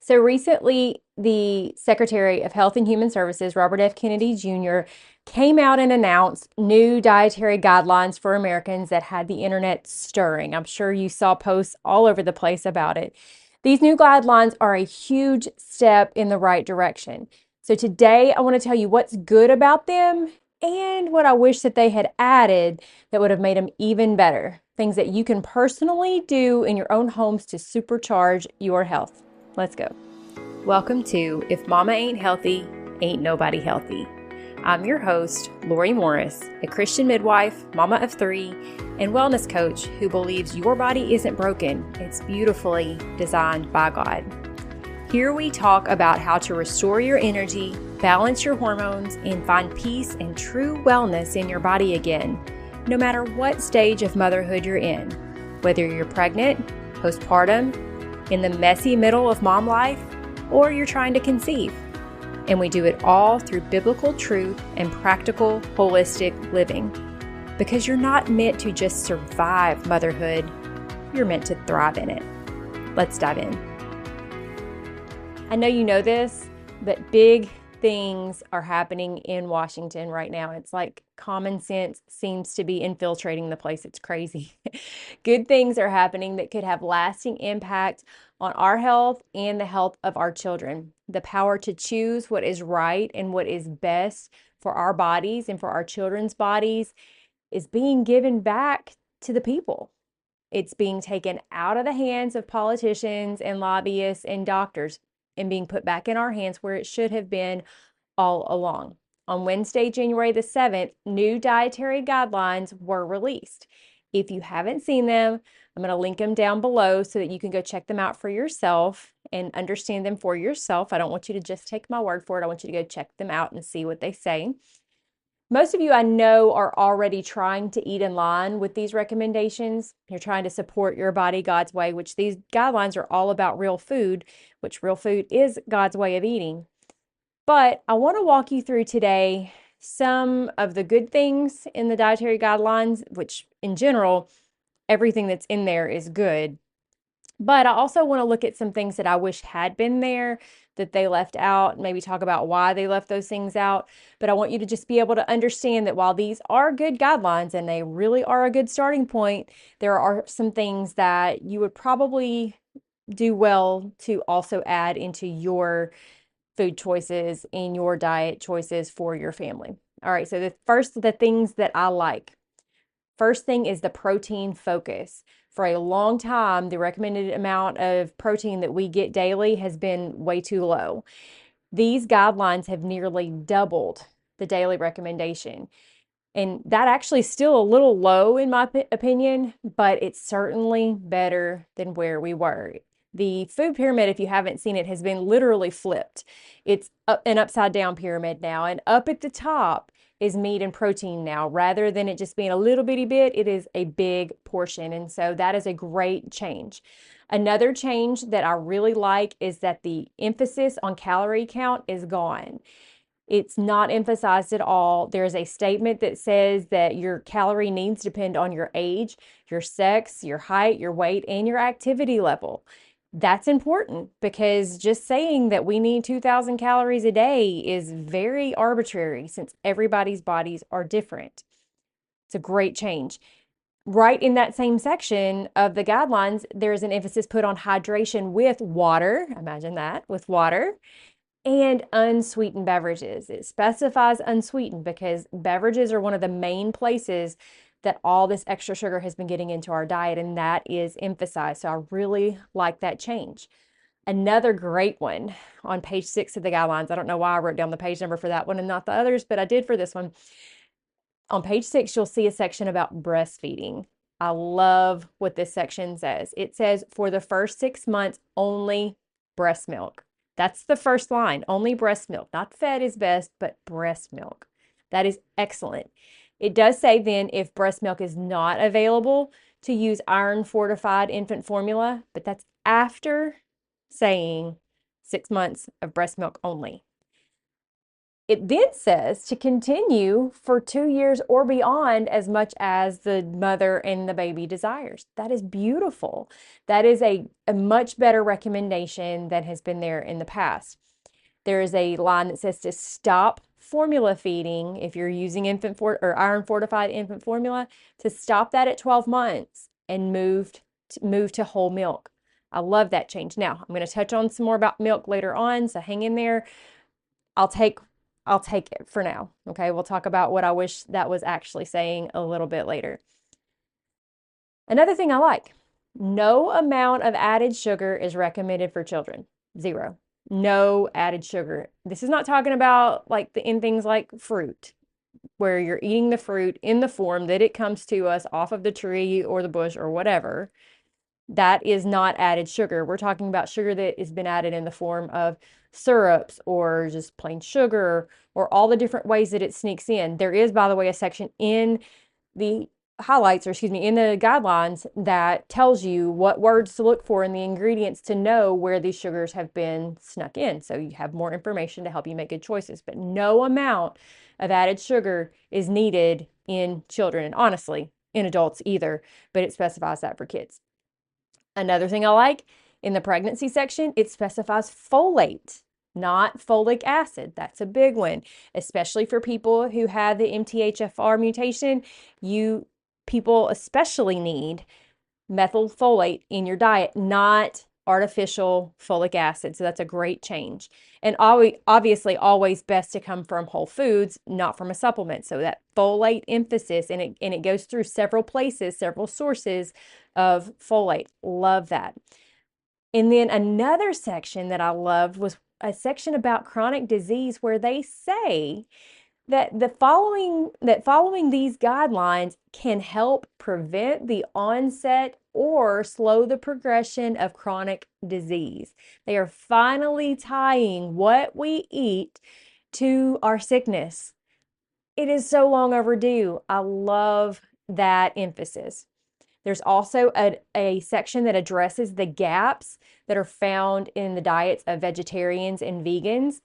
So recently, the Secretary of Health and Human Services, Robert F. Kennedy Jr., came out and announced new dietary guidelines for Americans that had the internet stirring. I'm sure you saw posts all over the place about it. These new guidelines are a huge step in the right direction. So today, I want to tell you what's good about them and what I wish that they had added that would have made them even better. Things that you can personally do in your own homes to supercharge your health. Let's go. Welcome to If Mama Ain't Healthy, Ain't Nobody Healthy. I'm your host, Lori Morris, a Christian midwife, mama of three, and wellness coach who believes your body isn't broken, it's beautifully designed by God. Here we talk about how to restore your energy, balance your hormones, and find peace and true wellness in your body again, no matter what stage of motherhood you're in. Whether you're pregnant, postpartum, in the messy middle of mom life, or you're trying to conceive. And we do it all through biblical truth and practical, holistic living. Because you're not meant to just survive motherhood, you're meant to thrive in it. Let's dive in. I know you know this, but big things are happening in Washington right now. It's like common sense seems to be infiltrating the place. It's crazy. Good things are happening that could have lasting impact on our health and the health of our children. The power to choose what is right and what is best for our bodies and for our children's bodies is being given back to the people. It's being taken out of the hands of politicians and lobbyists and doctors and being put back in our hands where it should have been all along. On Wednesday, January the 7th, new dietary guidelines were released. If you haven't seen them, I'm going to link them down below so that you can go check them out for yourself and understand them for yourself. I don't want you to just take my word for it. I want you to go check them out and see what they say. Most of you I know are already trying to eat in line with these recommendations. You're trying to support your body God's way, which these guidelines are all about real food, which real food is God's way of eating. But I want to walk you through today some of the good things in the dietary guidelines, which in general, everything that's in there is good. But I also want to look at some things that I wish had been there that they left out, maybe talk about why they left those things out. But I want you to just be able to understand that while these are good guidelines and they really are a good starting point, there are some things that you would probably do well to also add into your food choices and your diet choices for your family. All right, so the things that I like. First thing is the protein focus. For a long time, the recommended amount of protein that we get daily has been way too low. These guidelines have nearly doubled the daily recommendation. And that actually is still a little low in my opinion, but it's certainly better than where we were. The food pyramid, if you haven't seen it, has been literally flipped. It's an upside down pyramid now, and up at the top is meat and protein now. Rather than it just being a little bitty bit, it is a big portion. And so that is a great change. Another change that I really like is that the emphasis on calorie count is gone. It's not emphasized at all. There's a statement that says that your calorie needs depend on your age, your sex, your height, your weight, and your activity level. That's important because just saying that we need 2,000 calories a day is very arbitrary since everybody's bodies are different. It's a great change. Right in that same section of the guidelines, there's an emphasis put on hydration with water. Imagine that, with water and unsweetened beverages. It specifies unsweetened because beverages are one of the main places that all this extra sugar has been getting into our diet, and that is emphasized. So I really like that change. Another great one on page 6 of the guidelines. I don't know why I wrote down the page number for that one and not the others, but I did for this one. On page 6, you'll see a section about breastfeeding. I love what this section says. It says for the first 6 months, only breast milk. That's the first line, only breast milk. Not fed is best, but breast milk. That is excellent. It does say then if breast milk is not available to use iron fortified infant formula, but that's after saying 6 months of breast milk only. It then says to continue for 2 years or beyond as much as the mother and the baby desires. That is beautiful. That is a much better recommendation than has been there in the past. There is a line that says to stop formula feeding if you're using or iron fortified infant formula, to stop that at 12 months and move to whole milk. I love that change. Now, I'm going to touch on some more about milk later on, so hang in there. I'll take I'll take it for now. Okay, we'll talk about what I wish that was actually saying a little bit later. Another thing I like, no amount of added sugar is recommended for children. Zero. No added sugar. This is not talking about like in things like fruit, where you're eating the fruit in the form that it comes to us off of the tree or the bush or whatever. That is not added sugar. We're talking about sugar that has been added in the form of syrups or just plain sugar or all the different ways that it sneaks in. There is, by the way, a section in the highlights, or excuse me, in the guidelines that tells you what words to look for in the ingredients to know where these sugars have been snuck in. So you have more information to help you make good choices. But no amount of added sugar is needed in children, and honestly, in adults either, but it specifies that for kids. Another thing I like in the pregnancy section, it specifies folate, not folic acid. That's a big one, especially for people who have the MTHFR mutation. You people especially need methylfolate in your diet, not artificial folic acid. So that's a great change. And obviously always best to come from whole foods, not from a supplement. So that folate emphasis, and it goes through several places, several sources of folate. Love that. And then another section that I loved was a section about chronic disease where they say that following these guidelines can help prevent the onset or slow the progression of chronic disease. They are finally tying what we eat to our sickness. It is so long overdue. I love that emphasis. There's also a section that addresses the gaps that are found in the diets of vegetarians and vegans.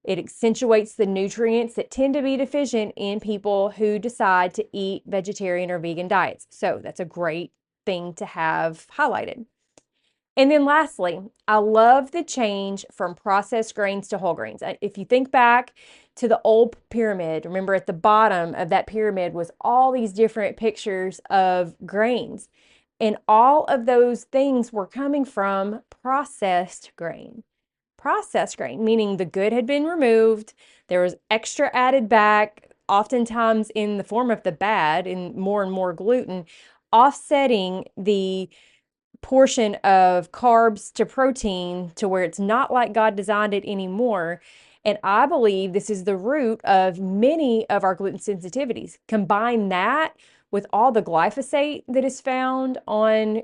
It accentuates the nutrients that tend to be deficient in people who decide to eat vegetarian or vegan diets. So that's a great thing to have highlighted. And then lastly, I love the change from processed grains to whole grains. If you think back to the old pyramid, remember at the bottom of that pyramid was all these different pictures of grains. And all of those things were coming from processed grain. Processed grain, meaning the good had been removed, there was extra added back, oftentimes in the form of the bad, in more and more gluten, offsetting the portion of carbs to protein to where it's not like God designed it anymore. And I believe this is the root of many of our gluten sensitivities. Combine that with all the glyphosate that is found on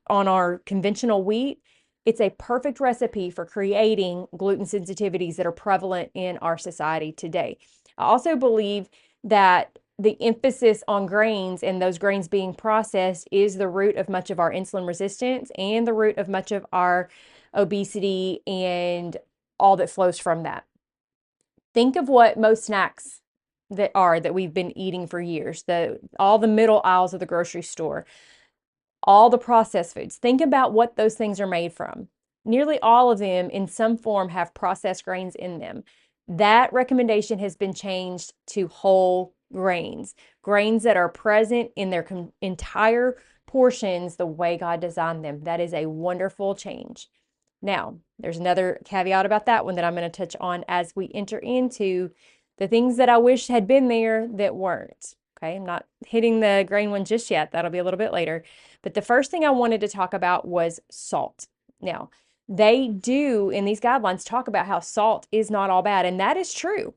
our conventional wheat, it's a perfect recipe for creating gluten sensitivities that are prevalent in our society today. I also believe that the emphasis on grains and those grains being processed is the root of much of our insulin resistance and the root of much of our obesity and all that flows from that. Think of what most snacks that we've been eating for years, all the middle aisles of the grocery store, all the processed foods. Think about what those things are made from. Nearly all of them in some form have processed grains in them. That recommendation has been changed to whole grains, grains that are present in their entire portions the way God designed them. That is a wonderful change. Now, there's another caveat about that one that I'm going to touch on as we enter into the things that I wish had been there that weren't. Okay, I'm not hitting the grain one just yet. That'll be a little bit later. But the first thing I wanted to talk about was salt. Now, they do in these guidelines talk about how salt is not all bad, and that is true.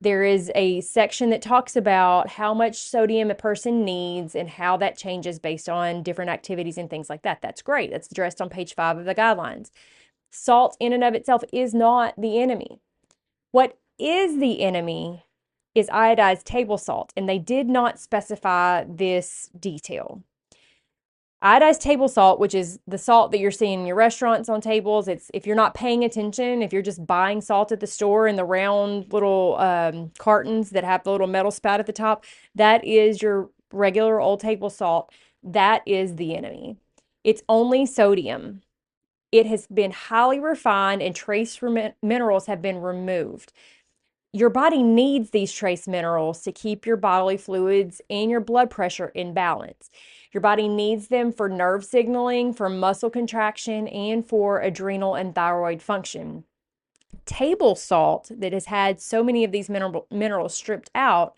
There is a section that talks about how much sodium a person needs and how that changes based on different activities and things like that. That's great. That's addressed on page 5 of the guidelines. Salt in and of itself is not the enemy. What is the enemy is iodized table salt, and they did not specify this detail. Iodized table salt, which is the salt that you're seeing in your restaurants on tables. It's if you're not paying attention, if you're just buying salt at the store in the round little cartons that have the little metal spout at the top, that is your regular old table salt. That is the enemy. It's only sodium. It has been highly refined and trace minerals have been removed. Your body needs these trace minerals to keep your bodily fluids and your blood pressure in balance. Your body needs them for nerve signaling, for muscle contraction, and for adrenal and thyroid function. Table salt that has had so many of these minerals stripped out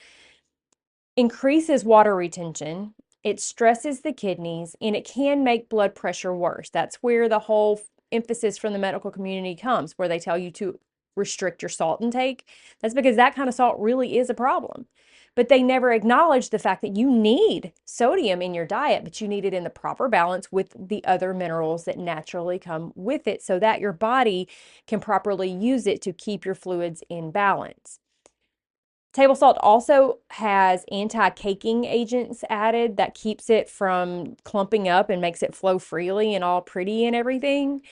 increases water retention, it stresses the kidneys, and it can make blood pressure worse. That's where the whole emphasis from the medical community comes, where they tell you to restrict your salt intake. That's because that kind of salt really is a problem. But they never acknowledge the fact that you need sodium in your diet, but you need it in the proper balance with the other minerals that naturally come with it so that your body can properly use it to keep your fluids in balance. Table salt also has anti-caking agents added that keeps it from clumping up and makes it flow freely and all pretty and everything.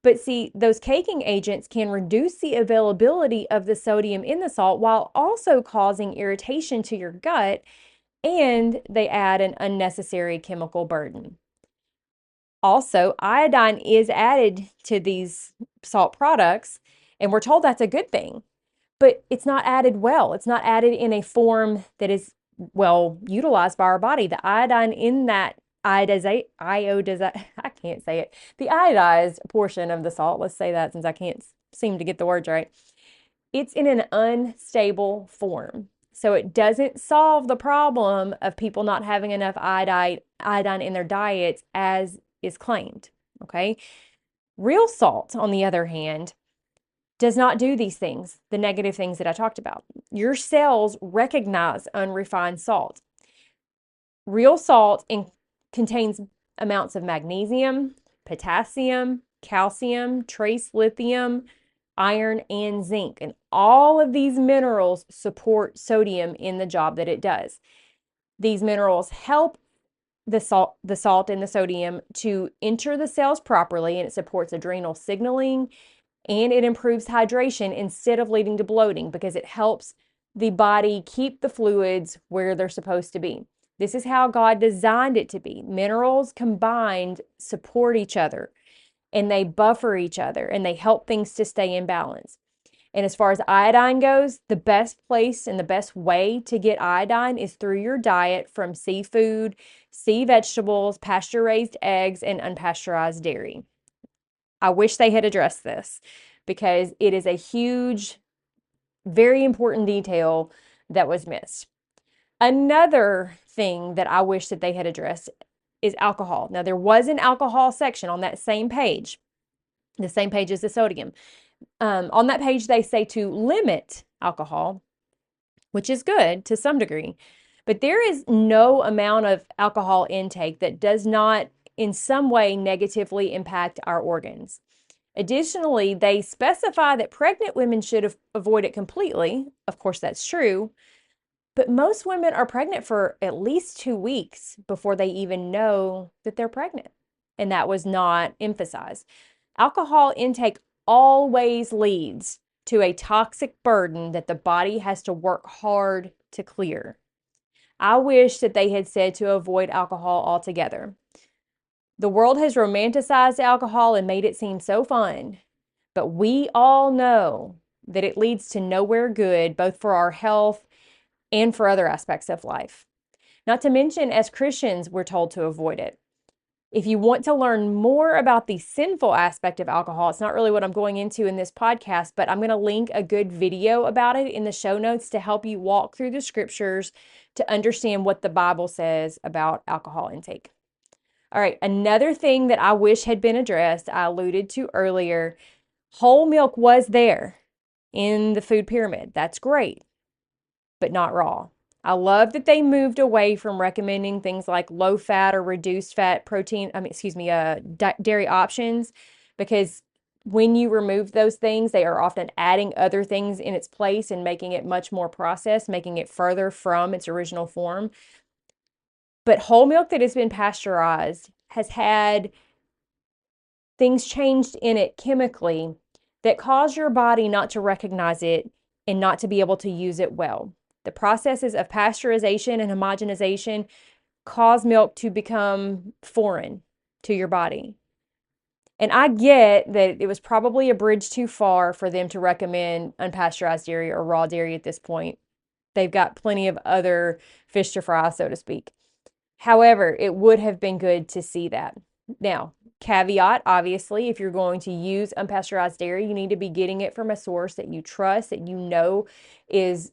But see, those caking agents can reduce the availability of the sodium in the salt while also causing irritation to your gut, and they add an unnecessary chemical burden. Also, iodine is added to these salt products, and we're told that's a good thing, but it's not added well. It's not added in a form that is well utilized by our body. The iodine in that I can't say it. The iodized portion of the salt, let's say that since I can't seem to get the words right, it's in an unstable form. So it doesn't solve the problem of people not having enough iodine in their diets as is claimed. Okay. Real salt, on the other hand, does not do these things, the negative things that I talked about. Your cells recognize unrefined salt. Real salt contains amounts of magnesium, potassium, calcium, trace lithium, iron, and zinc. And all of these minerals support sodium in the job that it does. These minerals help the salt and the sodium to enter the cells properly, and it supports adrenal signaling, and it improves hydration instead of leading to bloating because it helps the body keep the fluids where they're supposed to be. This is how God designed it to be. Minerals combined support each other and they buffer each other and they help things to stay in balance. And as far as iodine goes, the best place and the best way to get iodine is through your diet from seafood, sea vegetables, pasture-raised eggs, and unpasteurized dairy. I wish they had addressed this because it is a huge, very important detail that was missed. Another thing that I wish that they had addressed is alcohol. Now, there was an alcohol section on that same page, the same page as the sodium. On that page, they say to limit alcohol, which is good to some degree, but there is no amount of alcohol intake that does not in some way negatively impact our organs. Additionally, they specify that pregnant women should avoid it completely. Of course, that's true. But most women are pregnant for at least 2 weeks before they even know that they're pregnant. And that was not emphasized. Alcohol intake always leads to a toxic burden that the body has to work hard to clear. I wish that they had said to avoid alcohol altogether. The world has romanticized alcohol and made it seem so fun, but we all know that it leads to nowhere good, both for our health and for other aspects of life. Not to mention, as Christians, we're told to avoid it. If you want to learn more about the sinful aspect of alcohol, it's not really what I'm going into in this podcast, but I'm going to link a good video about it in the show notes to help you walk through the scriptures to understand what the Bible says about alcohol intake. All right, another thing that I wish had been addressed, I alluded to earlier, whole milk was there in the food pyramid. That's great, but not raw. I love that they moved away from recommending things like low fat or reduced fat dairy options, because when you remove those things, they are often adding other things in its place and making it much more processed, making it further from its original form. But whole milk that has been pasteurized has had things changed in it chemically that cause your body not to recognize it and not to be able to use it well. The processes of pasteurization and homogenization cause milk to become foreign to your body. And I get that it was probably a bridge too far for them to recommend unpasteurized dairy or raw dairy at this point. They've got plenty of other fish to fry, so to speak. However, it would have been good to see that. Now, caveat, obviously, if you're going to use unpasteurized dairy, you need to be getting it from a source that you trust, that you know is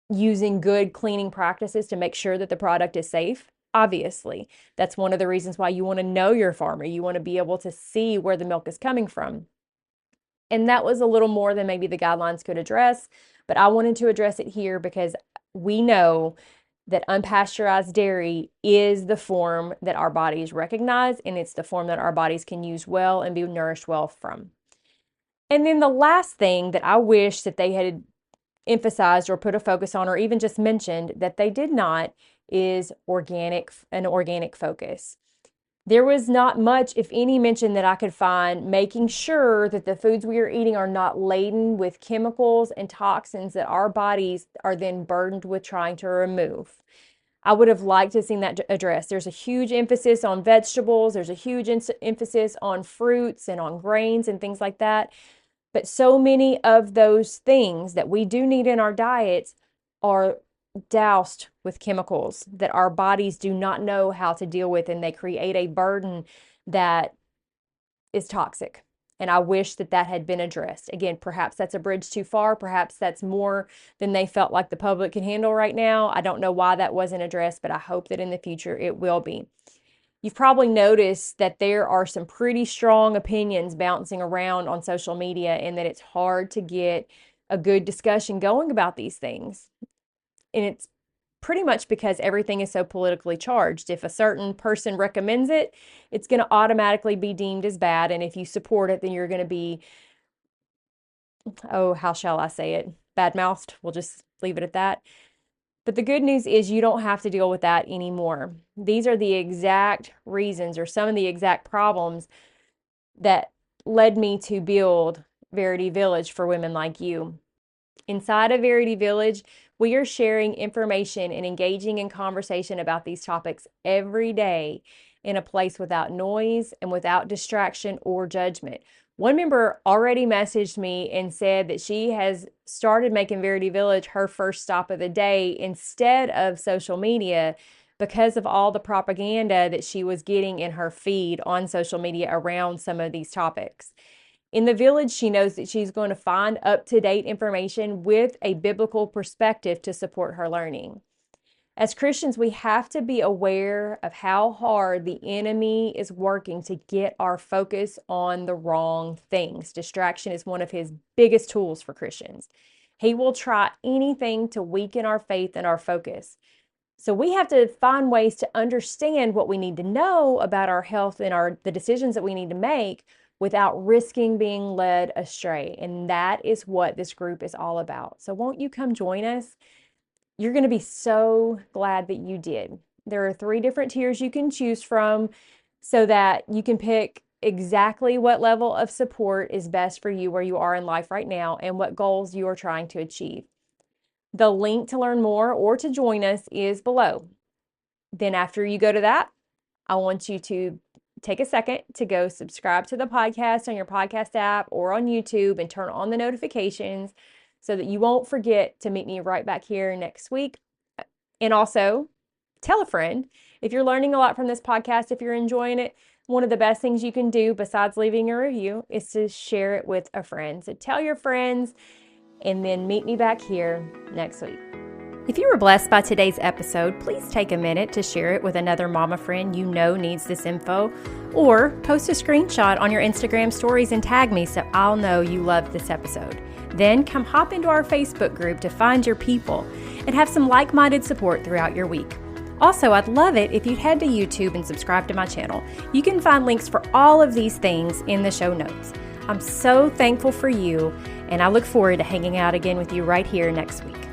using good cleaning practices to make sure that the product is safe. Obviously, that's one of the reasons why you want to know your farmer. You want to be able to see where the milk is coming from. And that was a little more than maybe the guidelines could address, but I wanted to address it here because we know that unpasteurized dairy is the form that our bodies recognize, and it's the form that our bodies can use well and be nourished well from. And then the last thing that I wish that they had emphasized or put a focus on, or even just mentioned that they did not, is an organic focus. There was not much, if any, mention that I could find making sure that the foods we are eating are not laden with chemicals and toxins that our bodies are then burdened with trying to remove. I would have liked to have seen that addressed. There's a huge emphasis on vegetables. There's a huge emphasis on fruits and on grains and things like that. But so many of those things that we do need in our diets are doused with chemicals that our bodies do not know how to deal with, and they create a burden that is toxic. And I wish that that had been addressed. Again, perhaps that's a bridge too far. Perhaps that's more than they felt like the public can handle right now. I don't know why that wasn't addressed, but I hope that in the future it will be. You've probably noticed that there are some pretty strong opinions bouncing around on social media, and that it's hard to get a good discussion going about these things. And it's pretty much because everything is so politically charged. If a certain person recommends it, it's going to automatically be deemed as bad. And if you support it, then you're going to be, oh, how shall I say it? Bad-mouthed. We'll just leave it at that. But the good news is you don't have to deal with that anymore. These are the exact reasons, or some of the exact problems that led me to build Verity Village for women like you. Inside of Verity Village, we are sharing information and engaging in conversation about these topics every day in a place without noise and without distraction or judgment. One member already messaged me and said that she has started making Verity Village her first stop of the day instead of social media because of all the propaganda that she was getting in her feed on social media around some of these topics. In the village, she knows that she's going to find up-to-date information with a biblical perspective to support her learning. As Christians, we have to be aware of how hard the enemy is working to get our focus on the wrong things. Distraction is one of his biggest tools for Christians. He will try anything to weaken our faith and our focus. So we have to find ways to understand what we need to know about our health and the decisions that we need to make without risking being led astray. And that is what this group is all about. So won't you come join us? You're going to be so glad that you did. There are 3 different tiers you can choose from so that you can pick exactly what level of support is best for you where you are in life right now and what goals you are trying to achieve. The link to learn more or to join us is below. Then after you go to that, I want you to take a second to go subscribe to the podcast on your podcast app or on YouTube and turn on the notifications so that you won't forget to meet me right back here next week. And also tell a friend. If you're learning a lot from this podcast, if you're enjoying it, one of the best things you can do besides leaving a review is to share it with a friend. So tell your friends and then meet me back here next week. If you were blessed by today's episode, please take a minute to share it with another mama friend you know needs this info, or post a screenshot on your Instagram stories and tag me so I'll know you loved this episode. Then come hop into our Facebook group to find your people and have some like-minded support throughout your week. Also, I'd love it if you'd head to YouTube and subscribe to my channel. You can find links for all of these things in the show notes. I'm so thankful for you, and I look forward to hanging out again with you right here next week.